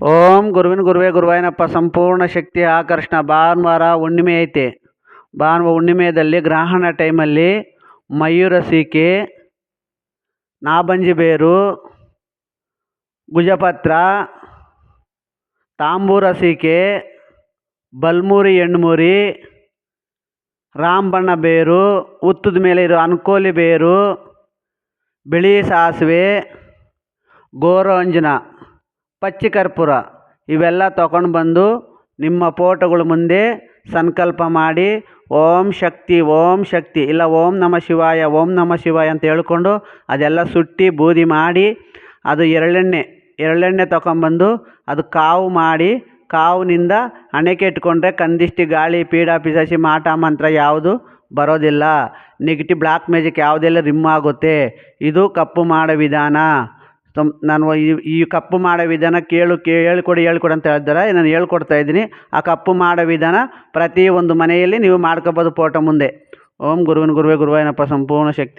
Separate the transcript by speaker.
Speaker 1: ಓಂ ಗುರುವಿನ ಗುರುವೇ ಗುರುವಾಯನಪ್ಪ. ಸಂಪೂರ್ಣ ಶಕ್ತಿ ಆಕರ್ಷಣ. ಭಾನುವಾರ ಹುಣ್ಣಿಮೆ ಐತೆ. ಭಾನುವಾರ ಹುಣ್ಣಿಮೆಯಲ್ಲಿ ಗ್ರಹಣ ಟೈಮಲ್ಲಿ ಮಯೂರ ಸೀಕೆ, ನಾಬಂಜಿ ಬೇರು, ಗುಜಪತ್ರ, ತಾಂಬೂರ ಸೀಕೆ, ಬಲ್ಮೂರಿ ಹೆಣ್ಮೂರಿ, ರಾಮಬಣ್ಣ ಬೇರು, ಹುತ್ತದ ಮೇಲೆ ಇರೋ ಅನ್ಕೋಲಿ ಬೇರು, ಬಿಳಿ ಸಾಸಿವೆ, ಗೋರೋಂಜನ, ಪಚ್ಚಿ ಕರ್ಪೂರ ಇವೆಲ್ಲ ತಗೊಂಡು ಬಂದು ನಿಮ್ಮ ಫೋಟೋಗಳ ಮುಂದೆ ಸಂಕಲ್ಪ ಮಾಡಿ ಓಂ ಶಕ್ತಿ ಇಲ್ಲ ಓಂ ನಮ ಶಿವಾಯ ಅಂತ ಹೇಳ್ಕೊಂಡು ಅದೆಲ್ಲ ಸುಟ್ಟು ಬೂದಿ ಮಾಡಿ ಅದು ಎರಳೆಣ್ಣೆ ತಗೊಂಬಂದು ಅದು ಕಾವು ಮಾಡಿ ಕಾವಿನಿಂದ ಹಣೆಗೆ ಇಟ್ಕೊಂಡ್ರೆ ಕಂದಿಷ್ಟಿ ಗಾಳಿ ಪೀಡ ಪಿಶಾಚಿ ಮಾಟ ಮಂತ್ರ ಯಾವುದು ಬರೋದಿಲ್ಲ. ನೆಗೆಟಿವ್ ಬ್ಲ್ಯಾಕ್ ಮ್ಯಾಜಿಕ್ ಯಾವುದೆಲ್ಲ ರಿಮ್ ಆಗುತ್ತೆ. ಇದು ಕಪ್ಪು ಮಾಡೋ ವಿಧಾನ. ನಾನು ಈ ಕಪ್ಪು ಮಾಡೋ ವಿಧಾನ ಹೇಳ್ಕೊಡಿ ಅಂತ ಹೇಳಿದ್ದಾರೆ. ನಾನು ಹೇಳ್ಕೊಡ್ತಾ ಇದ್ದೀನಿ. ಆ ಕಪ್ಪು ಮಾಡೋ ವಿಧಾನ ಪ್ರತಿಯೊಂದು ಮನೆಯಲ್ಲಿ ನೀವು ಮಾಡ್ಕೋಬೋದು ಫೋಟೋ ಮುಂದೆ. ಓಂ ಗುರುವಿನ ಗುರುವೇ ಗುರುವಾಯನಪ್ಪ. ಸಂಪೂರ್ಣ ಶಕ್ತಿ.